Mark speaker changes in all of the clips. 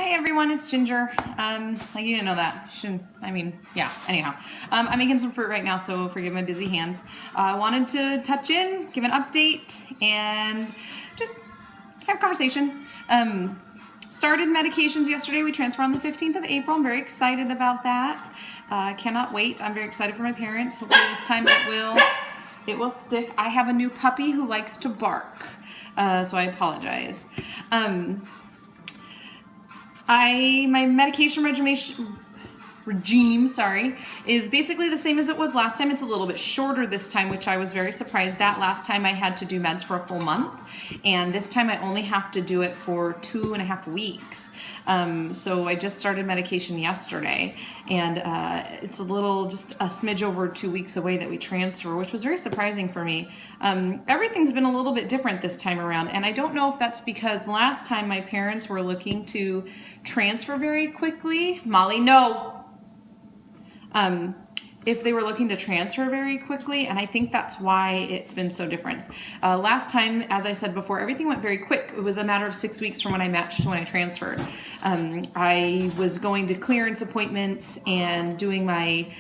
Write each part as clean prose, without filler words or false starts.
Speaker 1: Hey everyone, it's Ginger. Like you didn't know that. Anyhow. I'm making some fruit right now, so forgive my busy hands. I wanted to touch in, give an update, and just have a conversation. Started medications yesterday. We transfer on the 15th of April. I'm very excited about that. Cannot wait. I'm very excited for my parents. Hopefully this time it will stick. I have a new puppy who likes to bark, so I apologize. My medication regime is basically the same as it was last time. It's a little bit shorter this time, which I was very surprised at. Last time I had to do meds for a full month, and this time I only have to do it for 2.5 weeks. So I just started medication yesterday, and it's just a smidge over 2 weeks away that we transfer, which was very surprising for me. Everything's been a little bit different this time around, and I don't know if that's because last time my parents were looking to transfer very quickly. Molly, no! If they were looking to transfer very quickly, and I think that's why it's been so different. Last time, as I said before, everything went very quick. It was a matter of 6 weeks from when I matched to when I transferred. I was going to clearance appointments and doing my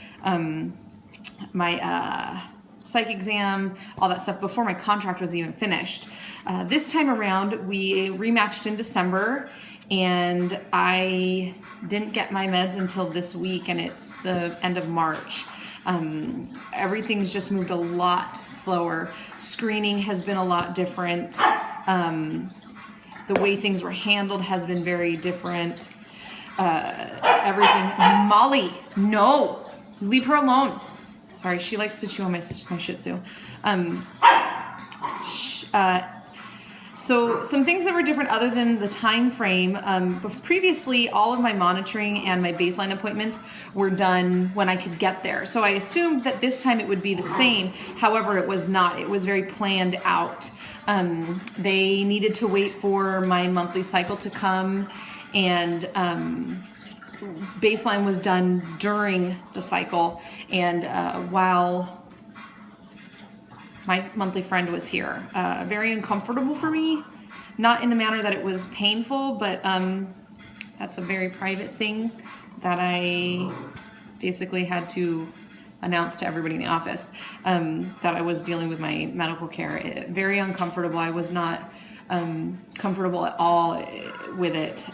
Speaker 1: psych exam, all that stuff before my contract was even finished. This time around, we rematched in December, and I didn't get my meds until this week, and it's the end of March. Everything's just moved a lot slower. Screening has been a lot different. The way things were handled has been very different. Everything. Molly, no, leave her alone. Sorry, she likes to chew on my Shih Tzu. So some things that were different other than the time frame. Previously, all of my monitoring and my baseline appointments were done when I could get there. So I assumed that this time it would be the same. However, it was not. It was very planned out. They needed to wait for my monthly cycle to come, and baseline was done during the cycle. And while my monthly friend was here. Very uncomfortable for me, not in the manner that it was painful, but that's a very private thing that I basically had to announce to everybody in the office, that I was dealing with my medical care. Very uncomfortable. I was not comfortable at all with it.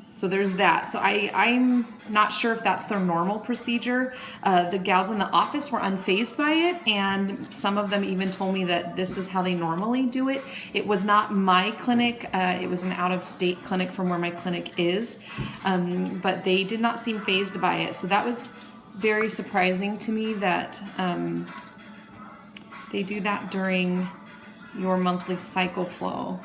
Speaker 1: So there's that. So I'm not sure if that's their normal procedure. The gals in the office were unfazed by it, and some of them even told me that this is how they normally do it. It was not my clinic. It was an out-of-state clinic from where my clinic is, but they did not seem fazed by it. So that was very surprising to me that they do that during your monthly cycle flow.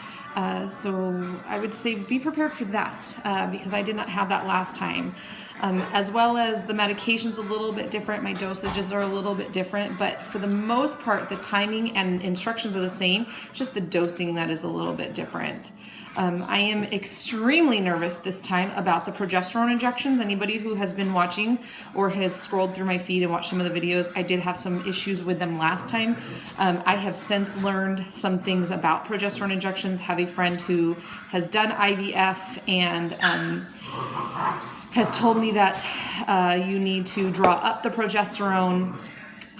Speaker 1: So I would say be prepared for that, because I did not have that last time. As well as the medication's a little bit different, my dosages are a little bit different, but for the most part, the timing and instructions are the same, just the dosing that is a little bit different. I am extremely nervous this time about the progesterone injections. Anybody who has been watching or has scrolled through my feed and watched some of the videos, I did have some issues with them last time. I have since learned some things about progesterone injections. Have a friend who has done IVF and has told me that you need to draw up the progesterone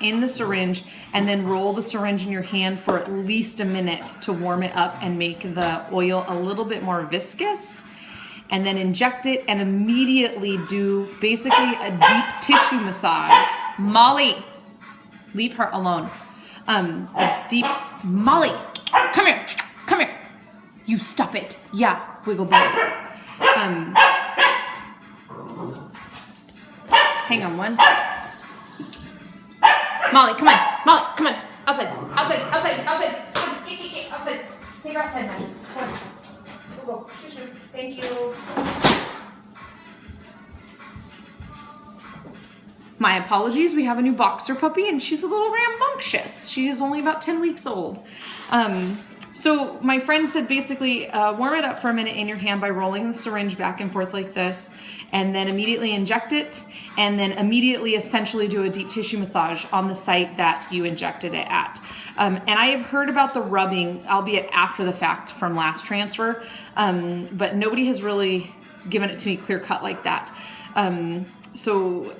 Speaker 1: in the syringe and then roll the syringe in your hand for at least a minute to warm it up and make the oil a little bit more viscous, and then inject it and immediately do basically a deep tissue massage. Molly, leave her alone. Molly, come here. You stop it. Yeah, wiggle belly. Hang on one second. Molly, come on. Molly, come on. Outside. Outside. Take her outside, man. Come on. Go. Shoo. Thank you. My apologies. We have a new boxer puppy, and she's a little rambunctious. She is only about 10 weeks old. So my friend said basically warm it up for a minute in your hand by rolling the syringe back and forth like this, and then immediately inject it, and then immediately essentially do a deep tissue massage on the site that you injected it at. And I have heard about the rubbing, albeit after the fact from last transfer, but nobody has really given it to me clear cut like that. So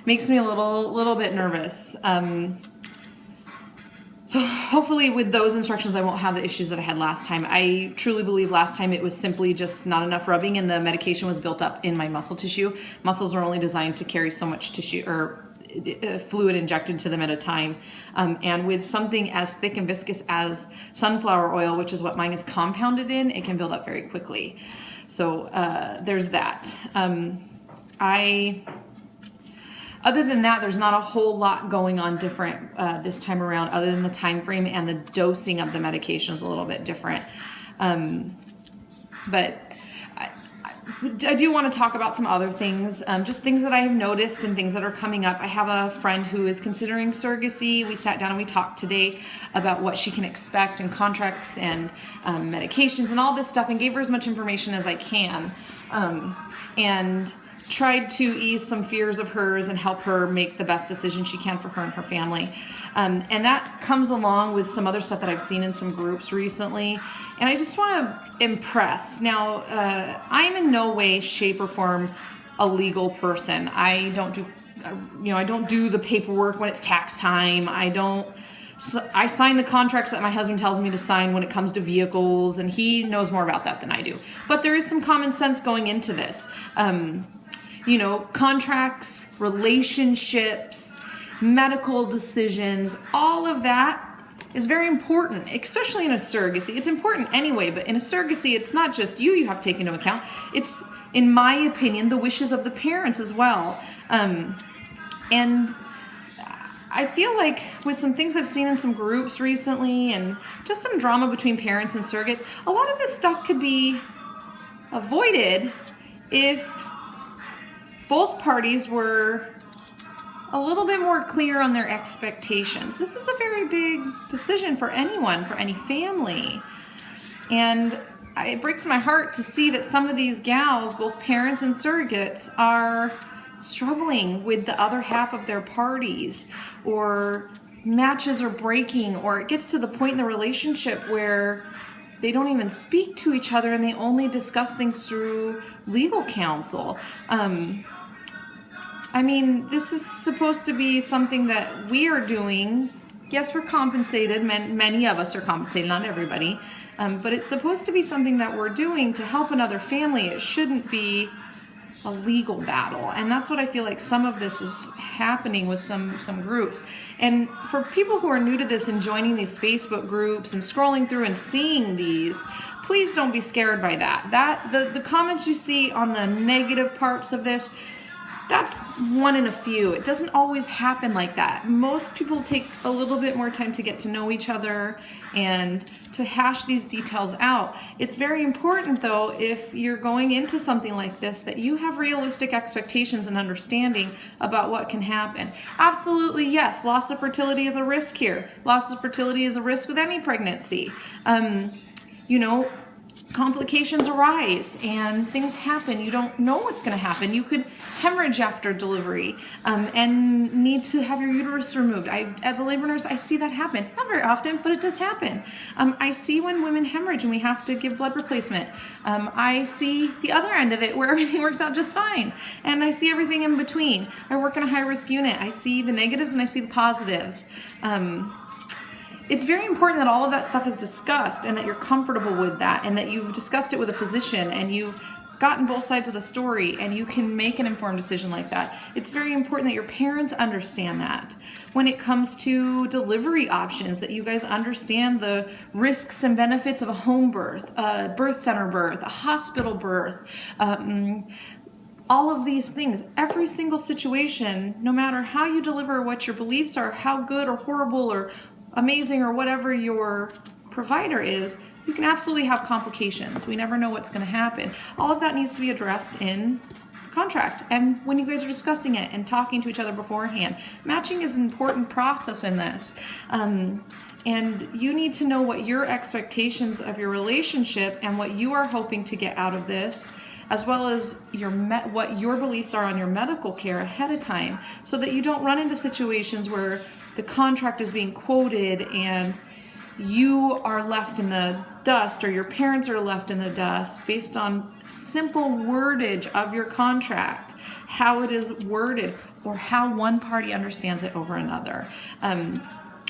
Speaker 1: makes me a little bit nervous. So hopefully with those instructions, I won't have the issues that I had last time. I truly believe last time it was simply just not enough rubbing and the medication was built up in my muscle tissue. Muscles are only designed to carry so much tissue or fluid injected to them at a time. And with something as thick and viscous as sunflower oil, which is what mine is compounded in, it can build up very quickly. So there's that. Other than that, there's not a whole lot going on different this time around, other than the time frame and the dosing of the medication is a little bit different. But I do want to talk about some other things, just things that I've noticed and things that are coming up. I have a friend who is considering surrogacy. We sat down and we talked today about what she can expect and contracts and medications and all this stuff, and gave her as much information as I can. And tried to ease some fears of hers and help her make the best decision she can for her and her family. And that comes along with some other stuff that I've seen in some groups recently. And I just want to impress. Now, I'm in no way, shape, or form a legal person. I don't do the paperwork when it's tax time. I sign the contracts that my husband tells me to sign when it comes to vehicles, and he knows more about that than I do. But there is some common sense going into this. Contracts, relationships, medical decisions, all of that is very important, especially in a surrogacy. It's important anyway, but in a surrogacy, it's not just you have to take into account. It's, in my opinion, the wishes of the parents as well. And I feel like with some things I've seen in some groups recently and just some drama between parents and surrogates, a lot of this stuff could be avoided if both parties were a little bit more clear on their expectations. This is a very big decision for anyone, for any family. And it breaks my heart to see that some of these gals, both parents and surrogates, are struggling with the other half of their parties, or matches are breaking, or it gets to the point in the relationship where they don't even speak to each other and they only discuss things through legal counsel. This is supposed to be something that we are doing. Yes, we're compensated. Many of us are compensated, not everybody. But it's supposed to be something that we're doing to help another family. It shouldn't be a legal battle. And that's what I feel like some of this is happening with some groups. And for people who are new to this and joining these Facebook groups and scrolling through and seeing these, please don't be scared by that. The comments you see on the negative parts of this, that's one in a few. It doesn't always happen like that. Most people take a little bit more time to get to know each other and to hash these details out. It's very important, though, if you're going into something like this, that you have realistic expectations and understanding about what can happen. Absolutely, yes, loss of fertility is a risk here. Loss of fertility is a risk with any pregnancy. Complications arise and things happen. You don't know what's going to happen. You could hemorrhage after delivery and need to have your uterus removed. As a labor nurse, I see that happen. Not very often, but it does happen. I see when women hemorrhage and we have to give blood replacement. I see the other end of it where everything works out just fine. And I see everything in between. I work in a high-risk unit. I see the negatives and I see the positives. It's very important that all of that stuff is discussed and that you're comfortable with that and that you've discussed it with a physician and you've gotten both sides of the story and you can make an informed decision like that. It's very important that your parents understand that. When it comes to delivery options, that you guys understand the risks and benefits of a home birth, a birth center birth, a hospital birth, all of these things. Every single situation, no matter how you deliver, what your beliefs are, how good or horrible or amazing or whatever your provider is, you can absolutely have complications. We never know what's going to happen. All of that needs to be addressed in contract and when you guys are discussing it and talking to each other beforehand. Matching is an important process in this. And And you need to know what your expectations of your relationship and what you are hoping to get out of this, as well as what your beliefs are on your medical care ahead of time, so that you don't run into situations where the contract is being quoted and you are left in the dust, or your parents are left in the dust based on simple wordage of your contract, how it is worded, or how one party understands it over another.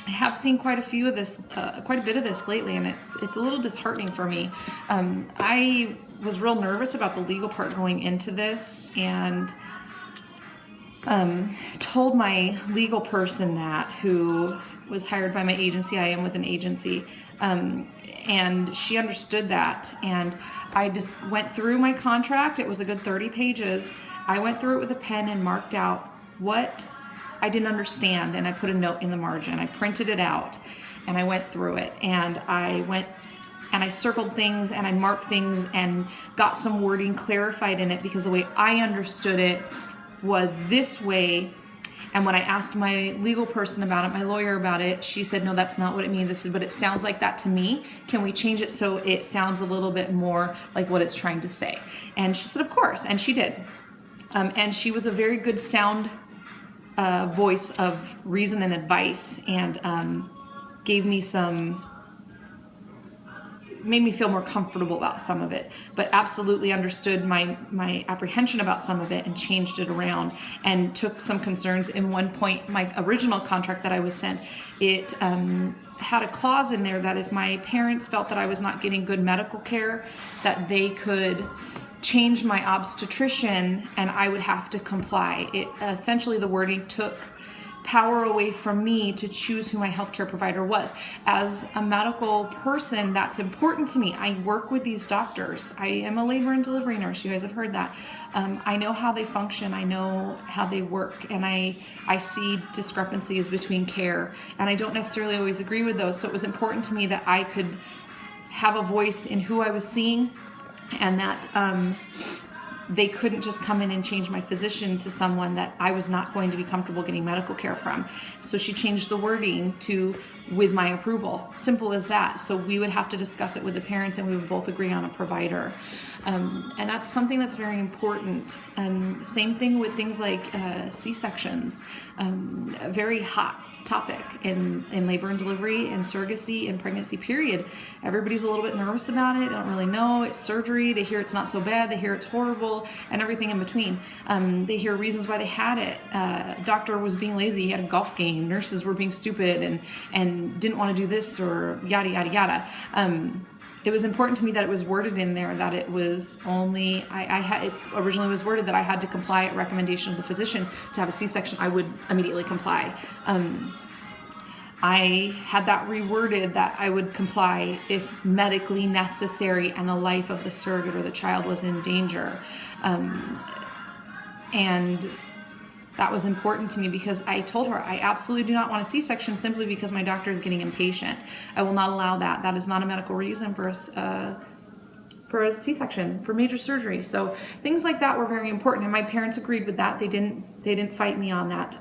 Speaker 1: I have seen quite a bit of this lately, and it's a little disheartening for me. I was real nervous about the legal part going into this, and told my legal person that, who was hired by my agency. I am with an agency, and she understood that. And I just went through my contract. It was a good 30 pages. I went through it with a pen and marked out what I didn't understand, and I put a note in the margin. I printed it out, and I went through it, and I circled things, and I marked things, and got some wording clarified in it, because the way I understood it was this way. And when I asked my legal person about it, my lawyer about it, she said, no, that's not what it means. I said, but it sounds like that to me. Can we change it so it sounds a little bit more like what it's trying to say? And she said, of course. And she did. And she was a very good sound voice of reason and advice, and gave me made me feel more comfortable about some of it, but absolutely understood my apprehension about some of it, and changed it around, and took some concerns. In one point, my original contract that I was sent, it had a clause in there that if my parents felt that I was not getting good medical care, that they could change my obstetrician and I would have to comply. It essentially, the wording took power away from me to choose who my healthcare provider was. As a medical person, that's important to me. I work with these doctors. I am a labor and delivery nurse. You guys have heard that. I know how they function. I know how they work, and I see discrepancies between care, and I don't necessarily always agree with those. So it was important to me that I could have a voice in who I was seeing, and that they couldn't just come in and change my physician to someone that I was not going to be comfortable getting medical care from. So she changed the wording to with my approval. Simple as that. So we would have to discuss it with the parents, and we would both agree on a provider. And that's something that's very important. Same thing with things like C-sections. A very hot topic in labor and delivery and surrogacy and pregnancy period. Everybody's a little bit nervous about it. They don't really know. It's surgery. They hear it's not so bad. They hear it's horrible, and everything in between. They hear reasons why they had it. Doctor was being lazy. He had a golf game. Nurses were being stupid and didn't want to do this, or yada, yada, yada. It was important to me that it was worded in there that it was only, it originally was worded that I had to comply at recommendation of the physician to have a C-section. I would immediately comply. I had that reworded that I would comply if medically necessary and the life of the surrogate or the child was in danger. And that was important to me, because I told her I absolutely do not want a C-section simply because my doctor is getting impatient. I will not allow that. That is not a medical reason for a C-section, for major surgery. So things like that were very important, and my parents agreed with that. They didn't fight me on that.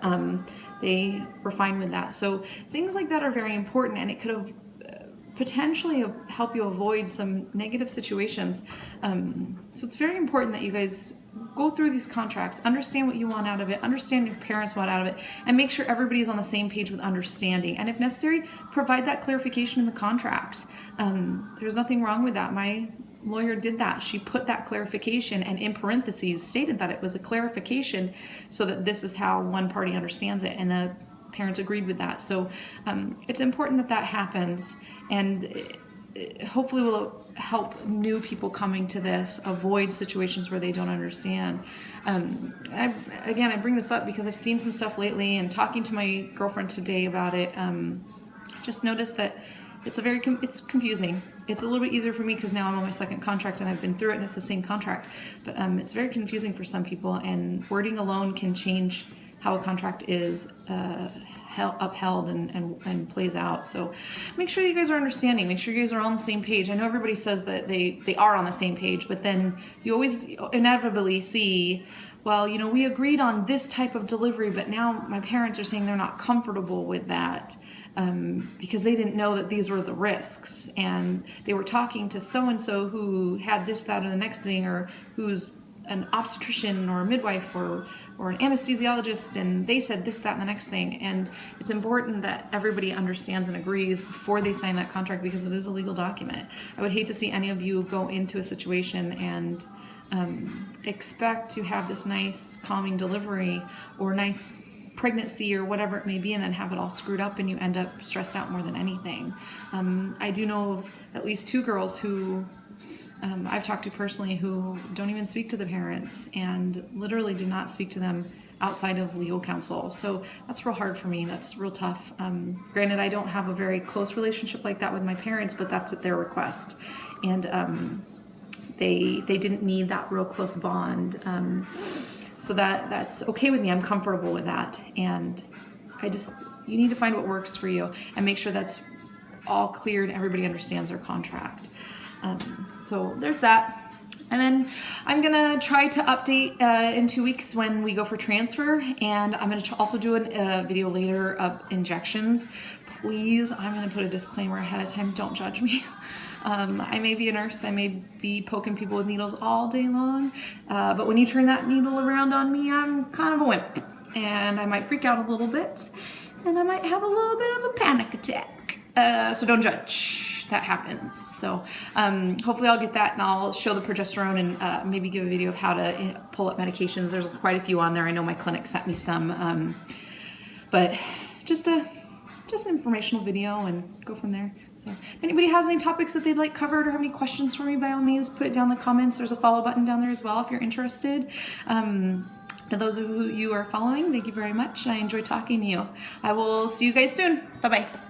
Speaker 1: They were fine with that. So things like that are very important, and it could have potentially help you avoid some negative situations. So it's very important that you guys go through these contracts, understand what you want out of it, understand your parents want out of it, and make sure everybody's on the same page with understanding. And if necessary, provide that clarification in the contract. There's nothing wrong with that. My lawyer did that. She put that clarification, and in parentheses stated that it was a clarification so that this is how one party understands it, and the parents agreed with that. So it's important that that happens, and hopefully will help new people coming to this avoid situations where they don't understand. I bring this up because I've seen some stuff lately, and talking to my girlfriend today about it, just noticed that it's confusing. It's a little bit easier for me because now I'm on my second contract and I've been through it and it's the same contract, but it's very confusing for some people, and wording alone can change how a contract is upheld and plays out. So make sure you guys are understanding. Make sure you guys are on the same page. I know everybody says that they are on the same page, but then you always inevitably see, well, we agreed on this type of delivery, but now my parents are saying they're not comfortable with that. because they didn't know that these were the risks, and they were talking to so-and-so who had this, that, or the next thing, or who's an obstetrician or a midwife or an anesthesiologist, and they said this, that, and the next thing. And it's important that everybody understands and agrees before they sign that contract, because it is a legal document. I would hate to see any of you go into a situation and expect to have this nice calming delivery or nice pregnancy or whatever it may be, and then have it all screwed up and you end up stressed out more than anything. I do know of at least 2 girls who I've talked to personally who don't even speak to the parents, and literally do not speak to them outside of legal counsel. So that's real hard for me. That's real tough. Granted, I don't have a very close relationship like that with my parents, but that's at their request. And they didn't need that real close bond. So that's okay with me. I'm comfortable with that. And you need to find what works for you and make sure that's all clear and everybody understands their contract. So there's that. And then I'm gonna try to update in 2 weeks when we go for transfer, and I'm gonna also do a video later of injections. Please, I'm gonna put a disclaimer ahead of time, don't judge me. I may be a nurse, I may be poking people with needles all day long, but when you turn that needle around on me, I'm kind of a wimp, and I might freak out a little bit, and I might have a little bit of a panic attack. So don't judge. That happens. So hopefully I'll get that, and I'll show the progesterone, and maybe give a video of how to pull up medications. There's quite a few on there. I know my clinic sent me some, but just an informational video, and go from there. So if anybody has any topics that they'd like covered or have any questions for me, by all means put it down in the comments. There's a follow button down there as well if you're interested. To those of you who are following, thank you very much. I enjoy talking to you. I will see you guys soon. Bye-bye.